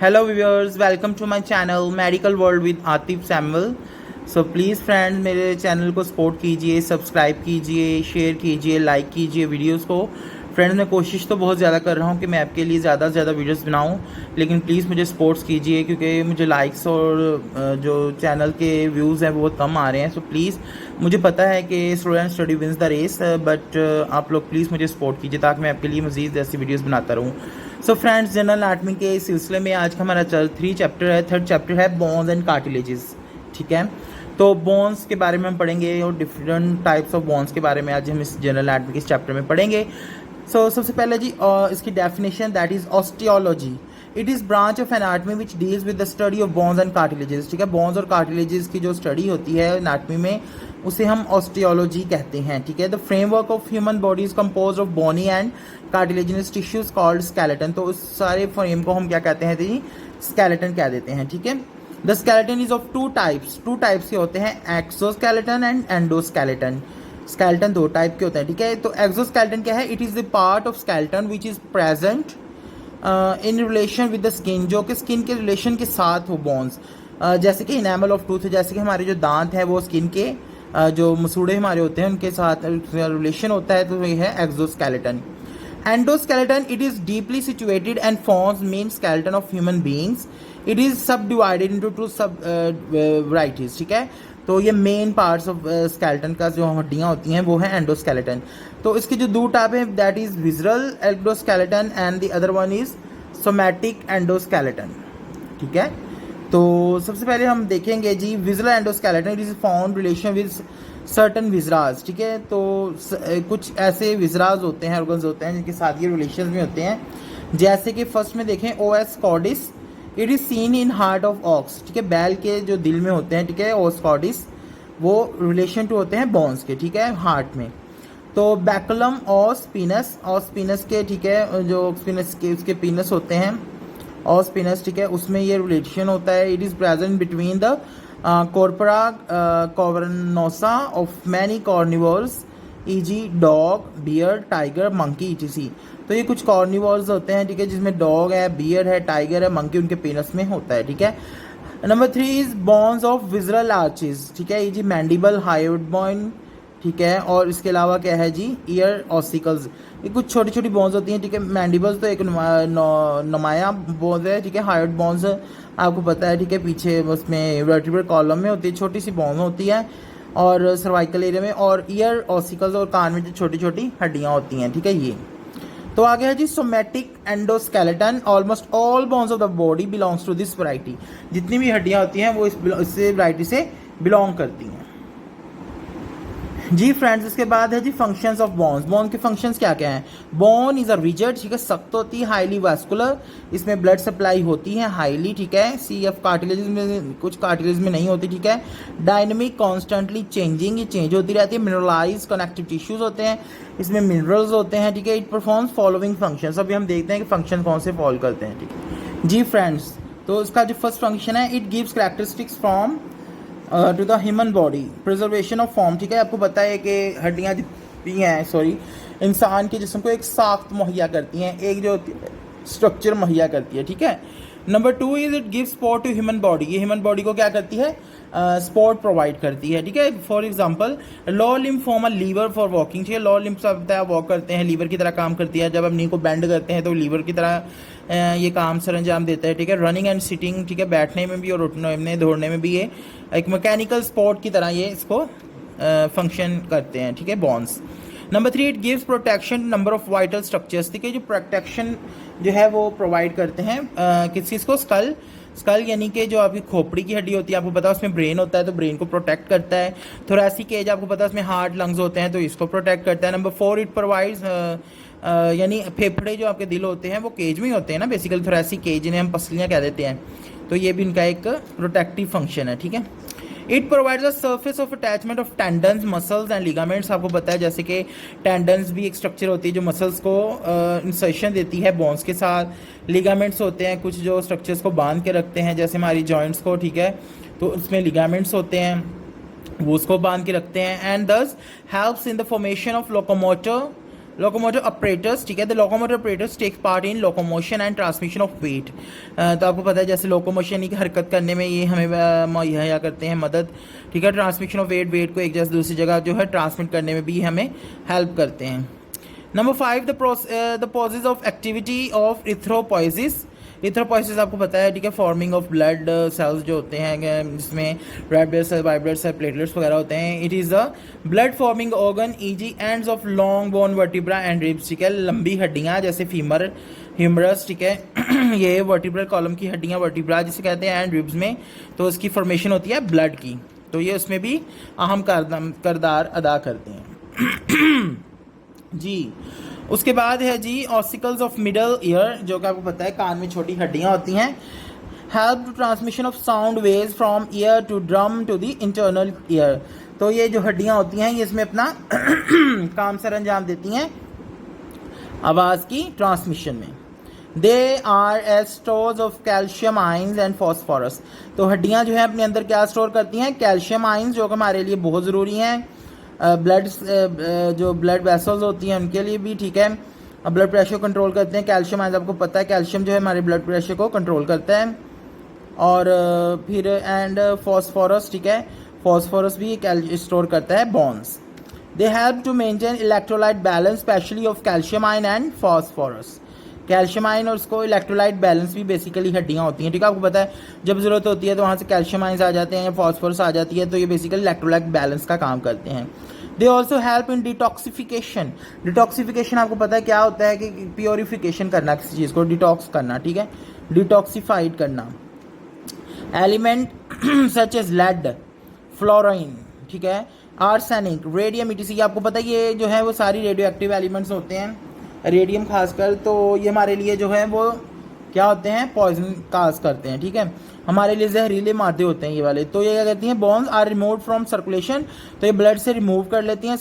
Hello viewers, welcome to my channel Medical World with Atif Samuel. So please friends मेरे channel को support कीजिए, subscribe कीजिए, share कीजिए, like कीजिए वीडियोस को। फ्रेंड्स मैं कोशिश तो बहुत ज़्यादा कर रहा हूँ कि मैं आपके लिए ज़्यादा से ज़्यादा वीडियोस बनाऊँ, लेकिन प्लीज़ मुझे सपोर्ट्स कीजिए क्योंकि मुझे लाइक्स और जो चैनल के व्यूज़ हैं वो बहुत कम आ रहे हैं। सो प्लीज़ मुझे पता है कि slow and steady wins the race, but आप लोग प्लीज़ मुझे सपोर्ट कीजिए ताकि मैं आपके लिए मज़ीद ऐसी वीडियोज़ बनाता रहूँ। सो फ्रेंड्स जनरल एनाटॉमी के सिलसिले में आज का हमारा थर्ड चैप्टर है बोन्स एंड कार्टिलेजेस। ठीक है, तो बोन्स के बारे में हम पढ़ेंगे और डिफरेंट टाइप्स ऑफ बोन्स के बारे में आज हम इस जनरल एनाटॉमी के इस चैप्टर में पढ़ेंगे। सो सबसे पहले जी इसकी definition that is osteology. It is branch of anatomy which deals with the study of bones and cartilages. ठीक है, बोन्स और कार्टिलेजेस की जो स्टडी होती है एनाटॉमी में उसे हम ऑस्टियोलॉजी कहते हैं। ठीक है, the framework of human body is compose of bony and cartilaginous tissues called skeleton. तो उस सारे फ्रेम को हम क्या कहते हैं जी, स्केलेटन कह देते हैं। ठीक है, the skeleton is of two types के होते हैं, एक्सोस्केलेटन एंड एंडोस्केलेटन। स्केलेटन दो टाइप के होते हैं। ठीक है, तो एक्सोस्केलेटन क्या है, it is the part of skeleton which is present in relation with the skin, जो कि स्किन के रिलेशन के साथ वो बोन्स, जैसे कि इनेमल ऑफ टूथ, जैसे कि हमारे जो दांत है वो स्किन के जो मसूड़े हमारे होते हैं उनके साथ रिलेशन होता है, तो ये है exoskeleton. Endoskeleton it is deeply situated and forms main skeleton of human beings. It is सब डिवाइडेड इनटू टू सब वैराइटीज। ठीक है, तो ये मेन पार्ट्स ऑफ स्केलेटन का जो हड्डियां होती हैं वो है एंडोस्केलेटन। तो इसके जो दो टाइप है that is visceral endoskeleton and the other one is somatic endoskeleton. ठीक है, तो सबसे पहले हम देखेंगे जी visceral endoskeleton. It is found relation with certain viscera. ठीक है, तो कुछ ऐसे विजराज होते हैं, ऑर्गन्स होते हैं जिनके साथ ये रिलेशन में होते हैं, जैसे कि फर्स्ट में देखें os cordis. It is seen in heart of ox. ठीक है, बैल के जो दिल में होते हैं, ठीक है, ओएस कॉर्डिस वो रिलेशन टू होते हैं बोन्स के। ठीक है, हार्ट में। तो बैकुलम और स्पिनस के, ठीक है, जो स्पिनस के उसके पीनस होते हैं और स्पिनस, ठीक है, उसमें ये रिलेशन होता है। It is present between the corpora cavernosa of many carnivores e g. Dog, bear, tiger, monkey etc. तो ये कुछ कॉर्निवोर्स होते हैं, ठीक है, जिसमें डॉग है, बियर है, टाइगर है, मंकी उनके पेनस में होता है। ठीक है, number 3 is bones of visceral arches. ठीक है, ये जी मैंडिबल, हायोइड, ठीक है, और इसके अलावा क्या है जी, ईयर ऑसिकल्स। ये कुछ छोटी छोटी बोन्स होती हैं। ठीक है, मैंडिबल्स तो एक नुमाया बोन्स है। ठीक है, हायोइड बोन्स आपको पता है, ठीक है, पीछे उसमें वर्टिब्रल कॉलम में होती है, छोटी सी बोन होती है, और सर्वाइकल एरिया में, और ईयर ऑसिकल्स और कान में जो छोटी छोटी हड्डियाँ होती हैं। ठीक है, ये तो आगे है जी somatic endoskeleton. Almost all bones of the body belongs to this variety. जितनी भी हड्डियाँ होती हैं वो इस वैरायटी से बिलोंग करती हैं जी। फ्रेंड्स इसके बाद है जी फंक्शंस ऑफ बोन्स। बोन के फंक्शंस क्या क्या हैं। बोन इज अ रिजिड, ठीक है, सख्त होती है, हाईली वास्कुलर, इसमें ब्लड सप्लाई होती है हाईली। ठीक है, CF कार्टिलेज में, कुछ कार्टिलेज में नहीं होती। ठीक है, डायनेमिक, कॉन्स्टेंटली चेंजिंग, ये चेंज होती रहती है। मिनरलाइज कनेक्टिव टिश्यूज होते हैं, इसमें मिनरल्स होते हैं। ठीक है, इट परफॉर्म्स फॉलोइंग फंक्शंस। अभी हम देखते हैं कि फंक्शन कौन से फॉलो करते हैं। ठीक है जी फ्रेंड्स, तो इसका जो फर्स्ट फंक्शन है, it gives characteristics from to the human body, preservation of form. ठीक है, आपको पता है कि हड्डियाँ जितनी हैं इंसान के जिस्म को एक साख्त मुहैया करती हैं, एक जो स्ट्रक्चर मुहैया करती है। ठीक है, number 2 is it gives support to human body. ये ह्यूमन बॉडी को क्या करती है, सपोर्ट प्रोवाइड करती है। ठीक है, for example lower limb form a lever for walking. ठीक है, लोअर लिम्ब से पता है वॉक करते हैं, लीवर की तरह काम करती है। जब हम नी को बेंड करते हैं तो लीवर की तरह ये काम सर अंजाम देता है। ठीक है, रनिंग एंड सिटिंग, ठीक है, बैठने में भी और उठने में, दौड़ने में भी ये एक मैकेनिकल सपोर्ट की तरह ये इसको फंक्शन करते हैं। ठीक है, bones. Number 3 it gives protection number of vital structures. ठीक है, जो प्रोटेक्शन जो है वो प्रोवाइड करते हैं किस चीज़ को, स्कल यानी कि जो आपकी खोपड़ी की हड्डी होती है, आपको पता है उसमें ब्रेन होता है तो ब्रेन को प्रोटेक्ट करता है। थोरैसिक केज आपको पता है उसमें हार्ट, लंग्स होते हैं तो इसको प्रोटेक्ट करता है। नंबर 4 इट प्रोवाइड्स यानी फेफड़े जो आपके दिल होते हैं वो केज में ही होते हैं ना, बेसिकली थोरैसिक केज, जिन्हें हम पसलियाँ कह देते हैं, तो ये भी इनका एक प्रोटेक्टिव फंक्शन है। ठीक है, it provides a surface of attachment of tendons, muscles and ligaments. आपको पता है जैसे कि टेंडन्स भी एक स्ट्रक्चर होती है जो मसल्स को इंसर्शन देती है बोन्स के साथ। लिगामेंट्स होते हैं कुछ जो स्ट्रक्चर्स को बांध के रखते हैं, जैसे हमारी जॉइंट्स को। ठीक है, तो उसमें लिगामेंट्स होते हैं, वो उसको बांध के रखते हैं। And this helps in the formation of locomotor locomotive operators, ठीक है, the locomotive operators take part in locomotion and transmission of weight. तो आपको पता है जैसे लोकोमोशन की हरकत करने में ये हमें मुहैया करते हैं मदद, ठीक है। ट्रांसमिशन ऑफ वेट, वेट को एक जगह से दूसरी जगह जो है ट्रांसमिट करने में भी हमें हेल्प करते हैं। Number 5, the poses of activity of erythropoiesis. Erythropoiesis आपको पता है, ठीक है, फॉर्मिंग ऑफ ब्लड सेल्स जो होते हैं जिसमें red blood cell, white blood cell, platelets वगैरह होते हैं। It is a blood forming organ eg ends of long bone vertebra and ribs, ठीक है। लंबी हड्डियाँ जैसे फीमर, ह्यूमरस, ठीक है, ये वर्टिब्रल कॉलम की हड्डियाँ वर्टिब्रा जिसे कहते हैं, एंड रिब्स में तो इसकी फॉर्मेशन होती है ब्लड की, तो ये उसमें भी अहम किरदार अदा करते हैं जी। उसके बाद है जी ऑसिकल्स ऑफ मिडल ईयर, जो कि आपको पता है कान में छोटी हड्डियां होती हैं। Help to transmission of sound waves from ear to drum to the internal ear. तो ये जो हड्डियां होती हैं ये इसमें अपना काम सर अंजाम देती हैं आवाज़ की ट्रांसमिशन में। They are as stores of calcium ions and phosphorus. तो हड्डियां जो है अपने अंदर क्या स्टोर करती हैं, कैल्शियम आइंस, जो कि हमारे लिए बहुत ज़रूरी हैं। ब्लड जो ब्लड वेसल्स होती हैं उनके लिए भी, ठीक है। ब्लड प्रेशर कंट्रोल करते हैं कैल्शियम आइंस, आपको पता है कैल्शियम जो है हमारे ब्लड प्रेशर को कंट्रोल करता है। और फिर एंड फॉस्फोरस, ठीक है, फॉस्फोरस भी स्टोर करता है bones. They help to maintain electrolyte balance specially of calcium ion and phosphorus. Calcium ion और उसको इलेक्ट्रोलाइट बैलेंस भी बेसिकली हड्डियाँ होती हैं, ठीक है। आपको पता है जब ज़रूरत होती है तो वहाँ से कैल्शियम आयन्स आ जाते हैं या फॉस्फोरस आ जाती है, तो ये बेसिकली इलेक्ट्रोलाइट बैलेंस का काम करते हैं। They also help in detoxification. Detoxification आपको पता है क्या होता है कि प्योरीफिकेशन करना, किसी चीज़ को डिटॉक्स करना, ठीक है, डिटॉक्सिफाइड करना। Element such as lead, fluorine, ठीक है, आर्सेनिक, रेडियम, इटीसी। आपको पता है ये जो है वो सारी रेडियो एक्टिव एलिमेंट्स होते हैं, रेडियम खासकर, तो ये हमारे लिए जो है वो क्या होते हैं, पॉइजन काज करते हैं, ठीक है, हमारे लिए जहरीले मादे होते हैं ये वाले। तो ये क्या कहती हैं, bones are remove from circulation, तो ये ब्लड से रिमूव कर लेती हैं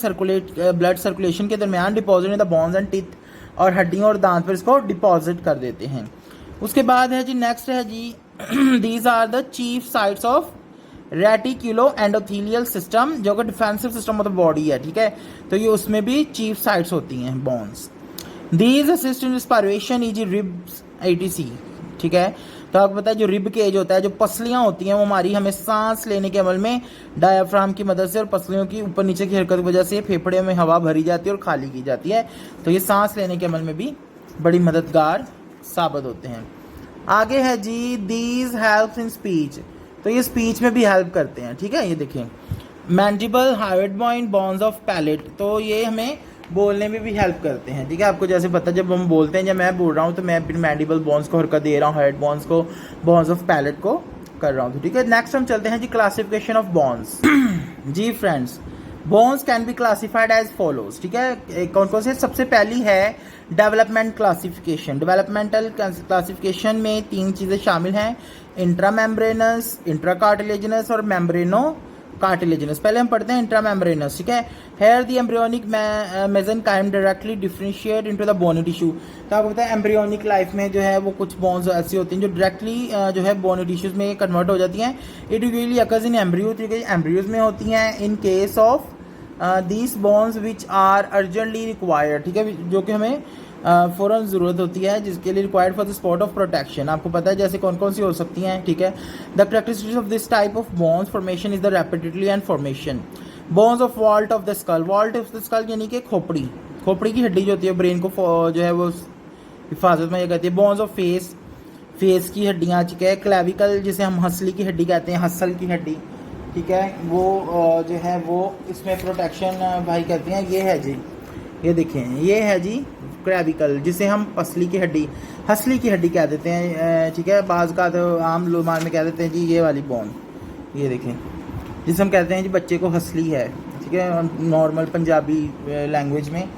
ब्लड सर्कुलेशन के दरमियान, deposit in the bones and teeth, और हड्डियों और दांत पर इसको डिपॉजिट कर देते हैं। उसके बाद है जी नेक्स्ट है जी these are the chief sites of reticulo endothelial system, जो कि defensive system of the body है, ठीक है। तो ये उसमें भी चीफ साइट्स होती हैं bones. These assist in respiration eg ribs etc, ठीक है। तो आपको पता है जो रिब केज होता है, जो पसलियाँ होती हैं वो हमारी हमें सांस लेने के अमल में डायाफ्राम की मदद से और पसलियों की ऊपर नीचे की हरकत की वजह से फेफड़े में हवा भरी जाती है और खाली की जाती है, तो ये सांस लेने के अमल में भी बड़ी मददगार साबित होते हैं। आगे है जी दीज हेल्प इन स्पीच, तो ये स्पीच में भी हेल्प करते हैं, ठीक है। ये देखिए mandible, hyoid point, bones of palate, तो ये हमें बोलने में भी हेल्प करते हैं, ठीक है। आपको जैसे पता है जब हम बोलते हैं, जब मैं बोल रहा हूँ तो मैं फिर मैंडिबल बोन्स को हरकत दे रहा हूँ, हेड बोन्स को, बोन्स ऑफ पैलेट को कर रहा हूँ, ठीक है। नेक्स्ट हम चलते हैं जी क्लासिफिकेशन ऑफ बोन्स। जी friends, bones can be classified as follows, ठीक है। कौन कौन से, सबसे पहली है डेवलपमेंट क्लासिफिकेशन। डेवलपमेंटल क्लासिफिकेशन में 3 चीज़ें शामिल हैं, इंट्रामेम्ब्रेनस, इंट्राकार्टिलेजिनस और मेम्ब्रेनो कार्टिलेजिनस। पहले हम पढ़ते हैं इंट्रामेम्ब्रेनस, ठीक है। Here the embryonic mesenchyme directly differentiate into the bony tissue. तो आपको पता है एम्ब्रियोनिक लाइफ में जो है वो कुछ बोन्स ऐसी होती हैं जो डायरेक्टली जो है बोनी टिश्यूज में कन्वर्ट हो जाती हैं। It usually occurs in embryo, ठीक है, एम्ब्रियोज में होती हैं। In case of these bones which are urgently required, ठीक है, जो कि हमें फ़ौरन ज़रूरत होती है, जिसके लिए required for the spot of protection. आपको पता है जैसे कौन कौन सी हो सकती हैं, ठीक है। The characteristics of this type of bones formation is the rapidity and formation. Bones of vault of the skull, vault of the skull यानी कि खोपड़ी, खोपड़ी की हड्डी जो होती है ब्रेन को जो है वो हिफाजत में ये कहती है। बोन्स ऑफ फेस, फेस की हड्डियाँ, ठीक है। क्लेविकल जिसे हम हंसली की हड्डी कहते हैं, हसल की हड्डी, ठीक है, वो जो है वो इसमें प्रोटेक्शन भाई कहते हैं। ये है जी, ये देखें, ये है जी क्लेविकल, जिसे हम पसली की हड्डी, हंसली की हड्डी कह देते हैं, ठीक है। बाज़ का तो आम लोमान में कह देते हैं जी ये वाली बोन, ये देखें, जिसे हम कहते हैं जी बच्चे को हंसली है, ठीक है, नॉर्मल पंजाबी लैंग्वेज में।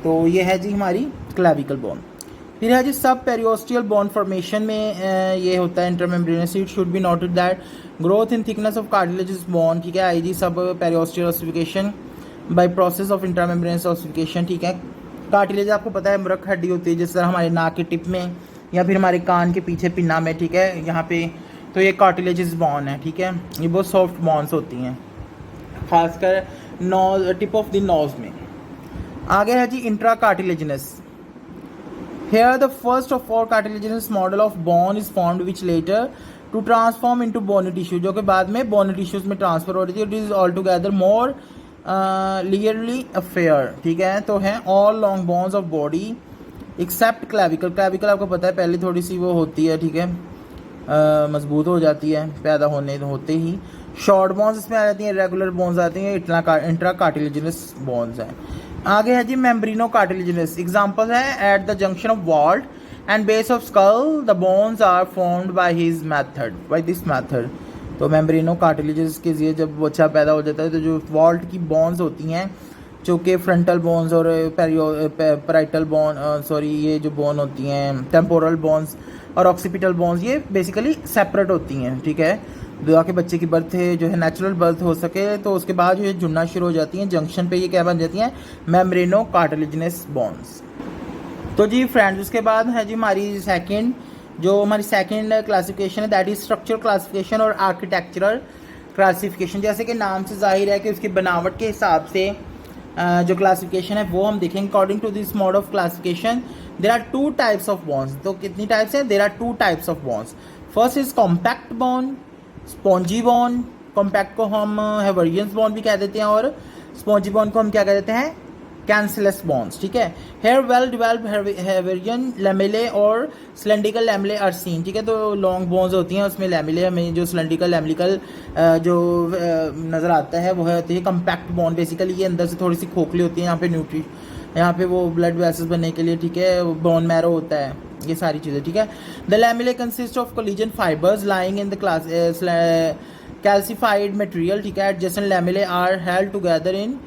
तो ये है जी हमारी क्लेविकल बोन। फिर है जी सब पेरियोस्टियल बोन फॉर्मेशन में ये होता है intermembranous. It should be noted that growth in thickness of cartilaginous bone, ठीक है, आई जी subperiosteal ossification by process of intermembranous ossification, ठीक है। कार्टिलेज आपको पता है मृक हड्डी होती है, जिस तरह हमारे नाक के टिप में या फिर हमारे कान के पीछे पिन्ना में, ठीक है, यहाँ पे, तो ये कार्टिलेजस बोन है, ठीक है। ये बहुत सॉफ्ट बोन्स होती हैं, खासकर nose, tip of the nose में। आगे है जी intracartilaginous. Here the first of all cartilaginous model of bone is formed which later to transform into bony tissue, जो कि बाद में bony tissues में ट्रांसफर हो रही थी। It is altogether more clearly affair, ठीक है। तो है all long bones of body except clavicle। clavicle आपको पता है पहले थोड़ी सी वो होती है, ठीक है, मजबूत हो जाती है पैदा होते ही। शॉर्ट बोन्स इसमें आ जाती हैं, रेगुलर बोन्स आती हैं, इंट्रा कार्टिलेजिनस बोन्स हैं। आगे है जी मेम्ब्रेनो कार्टिलेजिनस। एग्जांपल है at the junction of vault and base of skull the bones are formed by this method. तो मेम्ब्रेनो कार्टिलेजिनस के लिए जब बच्चा पैदा हो जाता है तो जो वॉल्ट की बोन्स होती हैं, जो कि फ्रंटल बोन्स और पैराइटल बोन ये जो बोन होती हैं, टेम्पोरल बोन्स और ऑक्सीपिटल बोन्स, ये बेसिकली सेपरेट होती हैं, ठीक है। दुआ के बच्चे की बर्थ है जो है नेचुरल बर्थ हो सके तो उसके बाद जो है जुड़ना शुरू हो जाती हैं जंक्शन पे, ये क्या बन जाती हैं, मेम्ब्रेनो कार्टिलेजिनस बोन्स। तो जी फ्रेंड्स उसके बाद है जी हमारी सेकंड क्लासिफिकेशन है, दैट इज स्ट्रक्चरल क्लासिफिकेशन और आर्किटेक्चरल क्लासिफिकेशन। जैसे कि नाम से जाहिर है कि उसकी बनावट के हिसाब से जो क्लासिफिकेशन है वो हम देखेंगे। According to this mode of classification there are 2 types of bones. तो कितनी टाइप्स हैं? There are 2 types of bones. First is compact bone, spongy bone. Compact को हम हेवरियंस बोन भी कह देते हैं और स्पॉन्जी बोन को हम क्या कह देते हैं, कैंसलस बोन्स, ठीक है। हेयर वेल डिवेल्प हेवरियन लेमेले और सिलेंड्रिकल लेमेले आर सीन, ठीक है। तो लॉन्ग बोन्स होती हैं उसमें लेमेले हमें जो सिलेंड्रिकल लेमेलिकल जो नज़र आता है वो होती है कॉम्पैक्ट बोन। बेसिकली ये अंदर से थोड़ी सी खोखली होती है, यहाँ पे वो ब्लड वेसल्स बनने के लिए, ठीक है, बोन मैरो होता है, ये सारी चीज़ें, ठीक है। The lamellae consist of collagen fibres lying in the class calcified material, ठीक है। Adjacent lamellae are held together in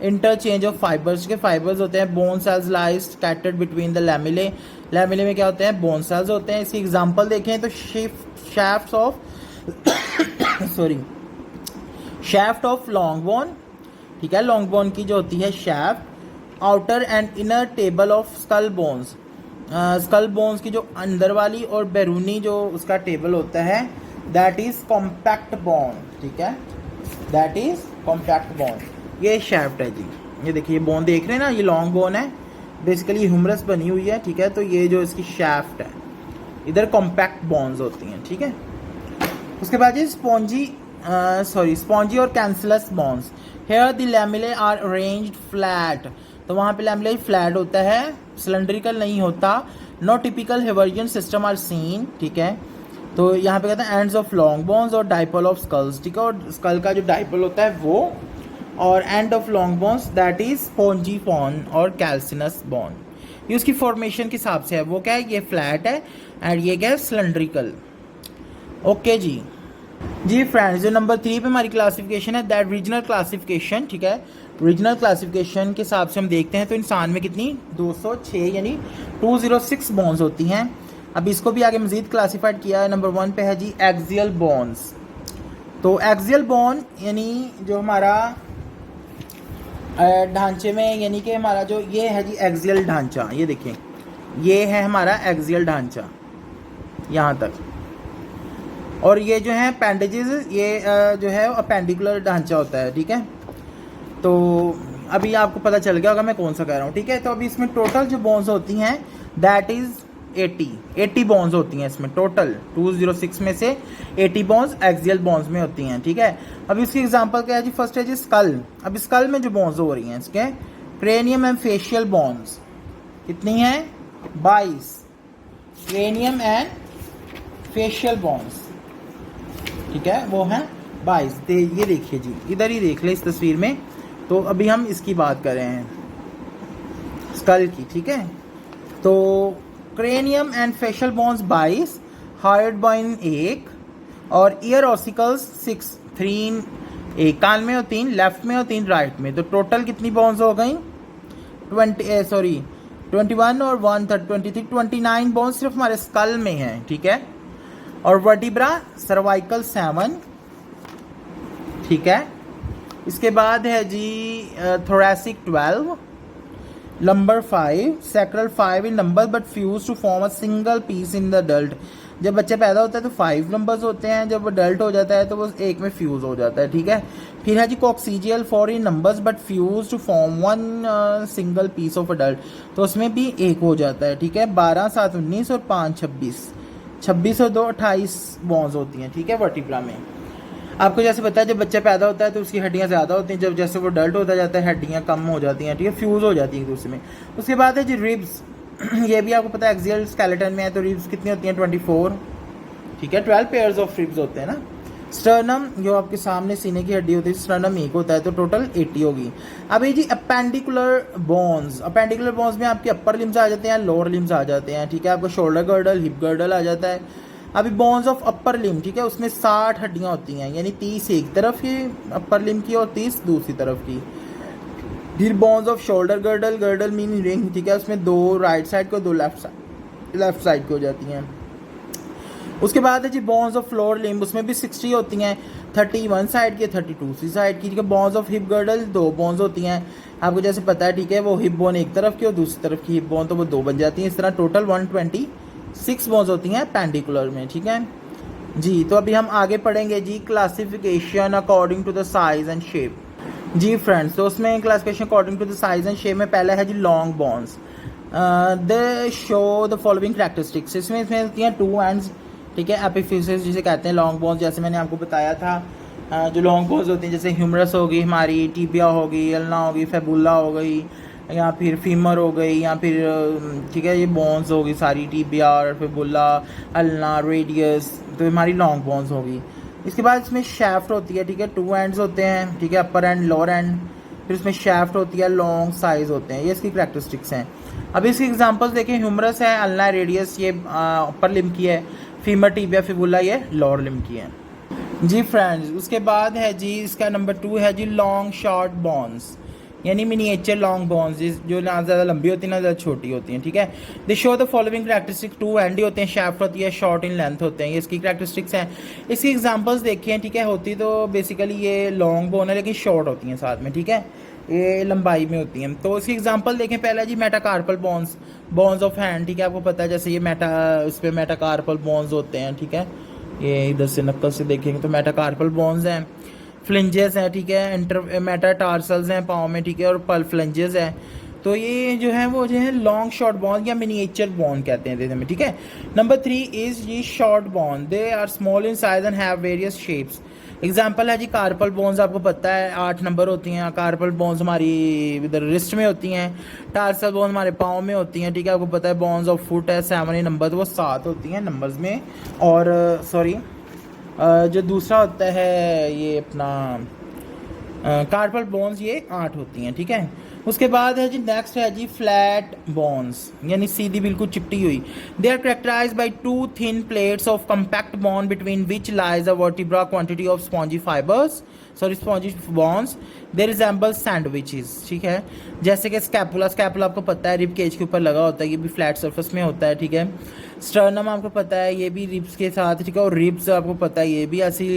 interchange of fibres के फाइबर्स होते हैं। Bone cells lie scattered between the lamellae. Lamellae में क्या होते हैं, बोन सेल्स होते हैं। इसकी एग्जांपल देखें तो शैफ्ट ऑफ लॉन्ग बोन, ठीक है। लॉन्ग बोन की जो होती है shaft, outer and inner table of skull bones. Skull bones की जो अंदर वाली और बैरूनी जो उसका टेबल होता है दैट इज कॉम्पैक्ट बोन, ठीक है, दैट इज कॉम्पैक्ट बोन। ये शैफ्ट है जी, ये देखिए बोन देख रहे हैं ना, ये लॉन्ग बोन है, बेसिकली ह्यूमरस बनी हुई है, ठीक है। तो ये जो इसकी शैफ्ट है इधर कॉम्पैक्ट बोन्स होती हैं, ठीक है। उसके बाद ये स्पॉन्जी और cancellous bones. Here the lamellae are arranged flat. तो वहाँ पे लेमेले फ्लैट होता है, सिलेंड्रिकल नहीं होता। No typical Haversian system are seen, ठीक है। तो यहाँ पे कहते हैं एंड्स ऑफ लॉन्ग बोन्स और डाइपोल ऑफ स्कल्स, ठीक है। और स्कल का जो डाइपोल होता है वो, और end of long bones that is spongy bone और कैल्सिनस बोन। ये उसकी फॉर्मेशन के हिसाब से है, वो क्या है, ये फ्लैट है एंड ये क्या है, सिलेंड्रिकल। ओके जी फ्रेंड्स, जो नंबर 3 पे हमारी क्लासिफिकेशन है दैट रीजनल क्लासिफिकेशन, ठीक है। रीजनल क्लासिफिकेशन के हिसाब से हम देखते हैं तो इंसान में कितनी 206 यानी 206 बोन्स होती हैं। अब इसको भी आगे मजीद क्लासीफाइड किया है। नंबर 1 पे है जी एक्सियल बोन्स। तो एक्सियल बोन यानी जो हमारा ढांचे में, यानी कि हमारा जो ये है जी एक्सियल ढांचा, ये देखें ये है हमारा एक्सियल ढांचा यहाँ तक, और ये जो है अपेंडेजेस, ये जो है अपेंडिकुलर ढांचा होता है, ठीक है। तो अभी आपको पता चल गया होगा मैं कौन सा कह रहा हूँ, ठीक है। तो अभी इसमें टोटल जो बोन्स होती हैं दैट इज 80 बोन्स होती हैं इसमें टोटल। 206 में से 80 बोन्स एक्सियल बोन्स में होती हैं, ठीक है। अब इसकी एग्जांपल क्या है जी, फर्स्ट है जी स्कल। अब स्कल में जो बोन्स हो रही हैं इसके क्रेनियम एंड फेशियल बोन्स कितनी हैं, 22 क्रेनियम एंड फेशियल बोन्स, ठीक है, वो हैं 22। ये देखिए जी, इधर ही देख ले इस तस्वीर में। तो अभी हम इसकी बात कर रहे हैं स्कल की, ठीक है। तो cranium and facial bones 22, hard bone 1 और ईयर ऑसिकल्स 6, 3 एक कान में और 3 लेफ्ट में और 3 राइट में। तो टोटल कितनी बोन्स हो गई 21 और 1 23 29 बोन्स सिर्फ हमारे स्कल में हैं, ठीक है। और वर्टिब्रा सर्वाइकल 7, ठीक है। इसके बाद है जी thoracic 12, lumbar 5, sacral 5 in number but fuse to form a single piece in the adult. जब बच्चा पैदा होता है तो 5 नंबर्स होते हैं, जब अडल्ट हो जाता है तो वो एक में फ्यूज़ हो जाता है, ठीक है। फिर है जी coccygeal 4 in numbers but fuse to form 1 single piece of adult, तो उसमें भी एक हो जाता है, ठीक है। 12 7 19 और 5 26, 26 और 2 28 बॉन्स होती हैं, ठीक है, वर्टिब्रा में। आपको जैसे पता है जब बच्चा पैदा होता है तो उसकी हड्डियाँ ज़्यादा होती हैं, जब जैसे वो अडल्ट होता जाता है हड्डियाँ कम हो जाती हैं, ठीक है, फ्यूज़ हो जाती हैं एक दूसरे में। उसके बाद है जी रिब्स, ये भी आपको पता है एक्सियल स्केलेटन में है, तो रिब्स कितनी होती हैं 24, ठीक है, 12 पेयर्स ऑफ रिब्स होते हैं ना। स्टर्नम जो आपके सामने सीने की हड्डी होती है, स्टर्नम एक होता है, तो टोटल 80 होगी। अब ये जी अपेंडिकुलर बोन्स, अपेंडिकुलर बोन्स में आपके अपर लिम्स आ जाते हैं, लोअर लिम्स आ जाते हैं, ठीक है, आपका शोल्डर गर्डल, हिप गर्डल आ जाता है। अभी बोन्स ऑफ अपर लिम, ठीक है, उसमें 60 हड्डियाँ होती हैं, यानी 30 एक तरफ की अपर लिम की और 30 दूसरी तरफ की। फिर bones off shoulder girdle, girdle mean ring, ठीक है, उसमें 2 राइट साइड को 2 लेफ्ट साइड को हो जाती हैं। उसके बाद है जी बोन्स ऑफ फ्लोर लिम्ब, उसमें भी 60 होती हैं, 30 वन साइड की, 32 दूसरी साइड की, ठीक है। Bones of hip girdle 2 bones होती हैं, आपको जैसे पता है, ठीक है, वो हिप बोन एक तरफ की और दूसरी तरफ की हिप बोन, तो वो 2 बन जाती हैं। इस तरह टोटल 126 बोन्स होती हैं पेंडिकुलर में, ठीक है जी। तो अभी हम आगे पढ़ेंगे जी classification according to the size and shape. जी फ्रेंड्स, तो उसमें classification according to the size and shape में पहला है जी long bones, they show the following characteristics. इसमें होती हैं 2 एंड्स, ठीक है, एपिफिसेस जिसे कहते हैं लॉन्ग बोन्स, जैसे मैंने आपको बताया था। जो लॉन्ग बोन्स होती हैं जैसे ह्यूमरस होगी हमारी, टिबिया होगी, अल्ना होगी, फेबुला हो गई, या फिर फीमर हो गई, या फिर ठीक है ये बोन्स होगी सारी, टिबिया और फेबुला, अल्ना, रेडियस, तो हमारी लॉन्ग बोन्स होगी। इसके बाद इसमें शैफ्ट होती है, ठीक है, 2 एंड्स होते हैं, ठीक है, अपर एंड लोअर एंड। फिर इसमें शैफ्ट होती है, लॉन्ग साइज होते हैं, ये इसकी करैक्टरिस्टिक्स हैं। अब इसकी एग्जांपल्स देखें, ह्यूमरस है, अल्ना, रेडियस ये अपर लिम की है, फीमर, टिबिया, फिबुला ये लोअर लिम की है जी फ्रेंड्स। उसके बाद है जी इसका नंबर 2 है जी लॉन्ग शॉर्ट बोन्स, यानी मिनिएचर लॉन्ग बोन्स, जो ना ज़्यादा लंबी होती है ना ज़्यादा छोटी होती हैं, ठीक है। दे show the following characteristic, 2 Andy होते हैं, शैफ्ट होती है, शॉर्ट इन लेंथ होते हैं, ये इसकी करैक्टरिस्टिक्स हैं। इसकी एग्जांपल्स देखिए, ठीक है, होती तो बेसिकली ये लॉन्ग बोन है लेकिन शॉर्ट होती हैं साथ में, ठीक है, ये लंबाई में होती हैं। तो इसकी एग्जांपल देखें, पहला जी metacarpal bones, bones of hand, ठीक है, आपको पता है जैसे ये इस पर मेटाकार्पल बोन्स होते हैं, ठीक है, ये इधर से नक्कल से देखेंगे तो मेटाकार्पल बोन्स हैं। फ्लिंजेस हैं, ठीक है, इंटर मेटाटार्सल्स हैं पाँव में, ठीक है, और पल फ्लिंजेस हैं। तो ये जो है वो जो है लॉन्ग शॉर्ट बॉन या मिनिएचर बॉन कहते हैं देखने में, ठीक है। नंबर 3 इज ये short bone, they are small in size and have various shapes. Example है जी कार्पल बोन्स, आपको पता है 8 नंबर होती हैं, कार्पल बोन्स हमारी इधर रिस्ट में होती हैं, टार्सल बोन हमारे पाँव में होती हैं, ठीक है, आपको पता है बोन्स ऑफ फुट है 7 नंबर, तो वो 7 होती हैं नंबर्स में। और सॉरी जो दूसरा होता है ये अपना कार्पल बोन्स, ये 8 होती हैं, ठीक है। उसके बाद है जी नेक्स्ट है जी फ्लैट बोन्स, यानी सीधी बिल्कुल चिपटी हुई। They are characterize by 2 thin plates of compact bone between which lies a vertebra quantity of spongy fibres, sorry spongy bones, they resemble sandwiches, ठीक है। जैसे कि स्कैपुला, स्कैपुला आपको पता है रिब केज के ऊपर लगा होता है, ये भी फ्लैट सरफेस में होता है, ठीक है। स्टर्नम आपको पता है ये भी रिब्स के साथ, ठीक है, और रिब्स आपको पता है ये भी ऐसी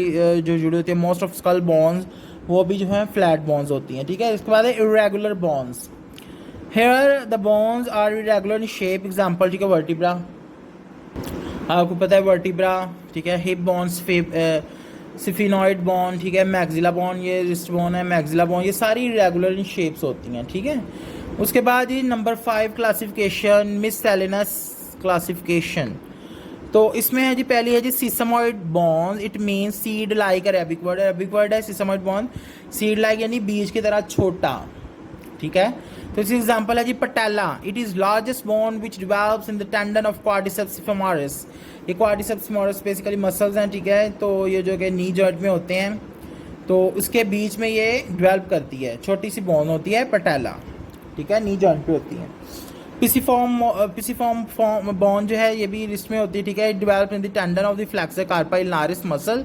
जो जुड़ी होती है। मोस्ट ऑफ स्कल बोन्स वो भी जो है फ्लैट बोन्स होती हैं, ठीक है। इसके बाद है irregular bones, here the bones are irregular in shape, example, ठीक है, वर्टिब्रा, आपको पता है वर्टिब्रा, ठीक है, हिप बोन्स, सिफिनॉइड बोन, ठीक है, मैक्सिला बोन, ये रिस्ट बोन है, मैक्सिला बोन, ये सारी इरेगुलर इन शेप्स होती हैं, ठीक है। उसके बाद ये नंबर 5 क्लासिफिकेशन, मिससेलेनस क्लासिफिकेशन। तो इसमें है जी पहली है जी sesamoid bones, it mean seed like, Arabic word है सीसमॉइड बॉन्स, सीड लाइक यानी बीज की तरह छोटा, ठीक है। तो इसकी एग्जांपल है जी patella, it is largest bone which develops in the tendon of quadriceps femoris. ये क्वाड्रिसेप्स फेमोरिस बेसिकली मसल्स हैं, ठीक है, तो ये जो कि नी जॉइंट में होते हैं, तो उसके बीच में ये डिवेल्प करती है, छोटी सी बोन होती है पटेला, ठीक है, नी जॉइंट पे होती है। पिसिफॉर्म बोन जो है ये भी रिस्ट में होती है, ठीक है, develop in the tendon of the flexor carpi ulnaris muscle,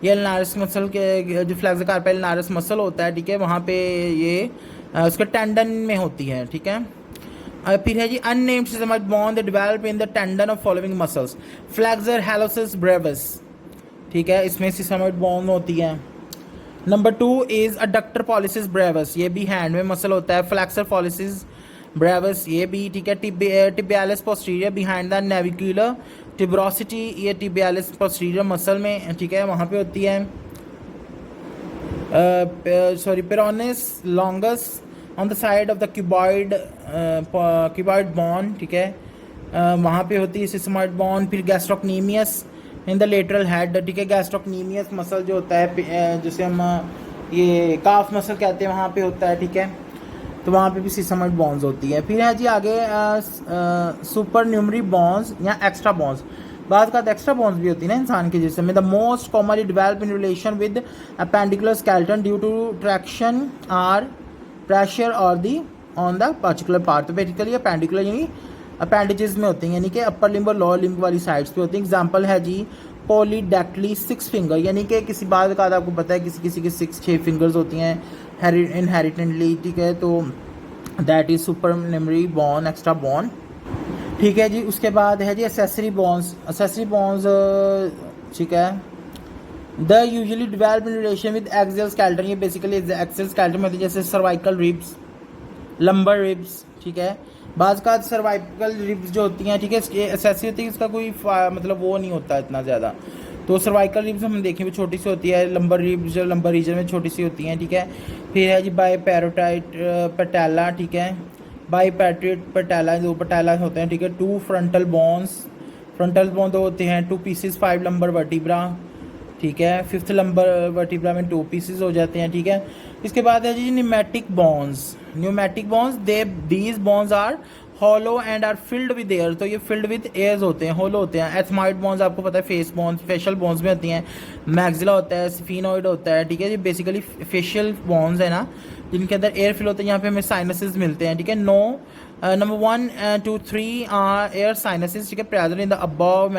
ये इल्नारिस मसल के जो फ्लेक्सर कार्पा इल्नारिस मसल होता है, ठीक है, वहाँ पे ये उसके टेंडन में होती है, ठीक है। फिर है जी unnamed systematic bone that develop in the tendon of following muscles, flexor hallucis brevis, ठीक है, इसमें सिस्टमैटिक बोन होती है। Number 2 is adductor pollicis brevis, ये भी हैंड में मसल होता है। फ्लेक्सर पॉलिसिस ब्रेविस ये भी, ठीक है। Tibialis posterior behind the navicular tuberosity, ये टिबियालिस पोस्टीरियर मसल में, ठीक है, वहाँ पे होती है। Peyronie's longus on the side of the cuboid bone, ठीक है, वहाँ पे होती है सिस्मॉइड बोन। फिर gastrocnemius in the lateral head, ठीक है, गैस्ट्रोक्नीमियस मसल जो होता है जिसे हम ये काफ मसल कहते हैं, वहाँ पे होता है, ठीक है, तो वहाँ पे भी सिस्मॉइड बोन्स होती है। फिर है जी आगे सुपर न्यूमरी बोन्स या एक्स्ट्रा बोन्स, बाद का एक्स्ट्रा बोन्स भी होती है ना इंसान के जिसम में। The most commonly develop in relation with appendicular skeleton due to traction or pressure और the on the particular part. तो बेसिकली अपेंडिकुलर यानी अपेंडिजेस में होती हैं, यानी कि अपर लिम्ब और लोअर लिम्ब वाली साइड्स पे होती है। एग्जांपल है जी पॉलीडैक्टिली 6 फिंगर, यानी कि किसी बात का आपको पता है किसी के 6 फिंगर्स होती हैं इनहेरिटेंटली, ठीक है, तो that is supernumerary bone, extra bone, ठीक है जी। उसके बाद है जी एसेसरी बोन्स, ठीक है, the usually develop in relation with axial skeleton, ये बेसिकली एक्सियल स्केलेटन में होती है, जैसे सर्वाइकल रिब्स, लंबर रिब्स, ठीक है। बाज़ का सर्वाइकल रिब्स जो होती हैं, ठीक है, एसेसरी होती है, इसका कोई मतलब वो नहीं होता इतना ज़्यादा। तो सर्वाइकल रिब्स हम देखें भी छोटी सी होती है, लंबर रिब्स जो लंबर रीजन में छोटी सी होती हैं, ठीक है। फिर है जी बाईपैरोटाइट पटेला, ठीक है, बाईपैरोटाइट पटेला, जो पटेला होते हैं, ठीक है। 2 फ्रंटल बोन दो होते हैं, 2 पीसेस, 5 लंबर वर्टिब्रा, ठीक है। 5th लंबर वर्टिब्रा में 2 पीसेस हो जाते हैं, ठीक है। इसके बाद है जी pneumatic bones, these bones are hollow and are filled with air, तो ये फिल्ड विद एयर्स होते हैं, हॉलो होते हैं। एथमॉइड बोन्स आपको पता है फेशियल बोन्स में होती हैं, मैक्सिला होता है, स्फीनोइड होता है, ठीक है। ये बेसिकली फेशियल बोन्स है ना, जिनके अंदर एयर फिल होते हैं, यहाँ पे हमें साइनसेस मिलते हैं, ठीक है। नंबर 1, 2, 3 आर एयर साइनसेस, ठीक है, present in the above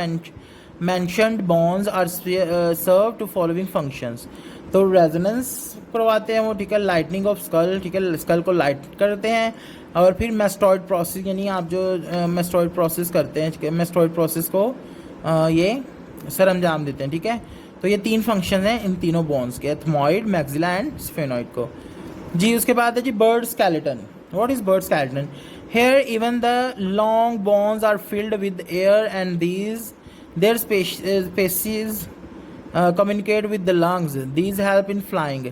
mentioned bonds are serve to following functions। तो रेजोनेंस करवाते हैं वो, ठीक है, लाइटनिंग ऑफ स्कल, ठीक है, स्कल को लाइट करते हैं। और फिर मेस्टॉइड प्रोसेस, यानी आप जो मेस्टॉइड प्रोसेस करते हैं, ठीक है, मेस्टॉइड प्रोसेस को ये सर अंजाम देते हैं, ठीक है। तो ये 3 फंक्शन हैं इन तीनों बोन्स के, एथमॉइड, मैक्सिला एंड स्फेनॉइड को जी। उसके बाद है जी bird skeleton. What is bird skeleton? Here even the long bones are filled with air and their species communicate with the lungs, these help in flying।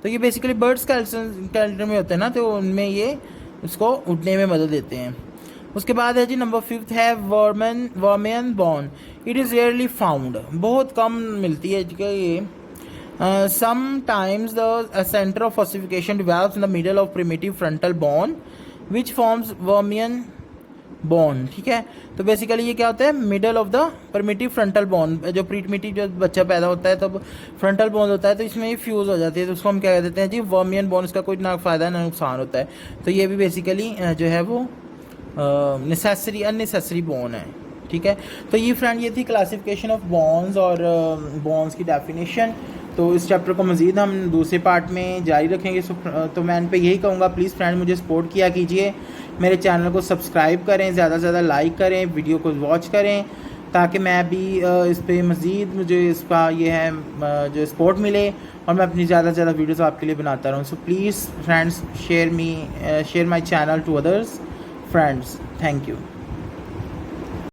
तो ये basically bird skeleton में होते हैं ना, तो उनमें ये उसको उड़ने में मदद देते हैं। उसके बाद है जी नंबर 5 है wormian bone, it is rarely found, बहुत कम मिलती है, ठीक है। ये sometimes the centre of ossification develops in the middle of primitive frontal bone which forms wormian bone, ठीक है। तो बेसिकली ये क्या होता है, middle of the primitive frontal bone, जो प्रीमिटिव जो बच्चा पैदा होता है तब फ्रंटल बोन होता है, तो इसमें ये फ्यूज़ हो जाती है, तो उसको हम क्या कह देते हैं जी वर्मियन बोन। इसका कोई ना फ़ायदा ना नुकसान होता है, तो ये भी बेसिकली जो है वो अननेसेसरी बोन है, ठीक है। तो ये फ्रेंड ये थी क्लासिफिकेशन ऑफ बॉन्स और बॉन्स की डेफिनेशन। तो इस चैप्टर को मज़ीद हम दूसरे पार्ट में जारी रखेंगे। तो मैं इन पे यही कहूँगा, प्लीज़ फ्रेंड मुझे सपोर्ट किया कीजिए, मेरे चैनल को सब्सक्राइब करें, ज़्यादा से ज़्यादा लाइक करें, वीडियो को वॉच करें, ताकि मैं भी इस पर मज़ीद मुझे इसका ये है जो सपोर्ट मिले और मैं अपनी ज़्यादा से ज़्यादा वीडियोस आपके लिए बनाता रहूँ। So please friends share my channel to others friends. Thank you.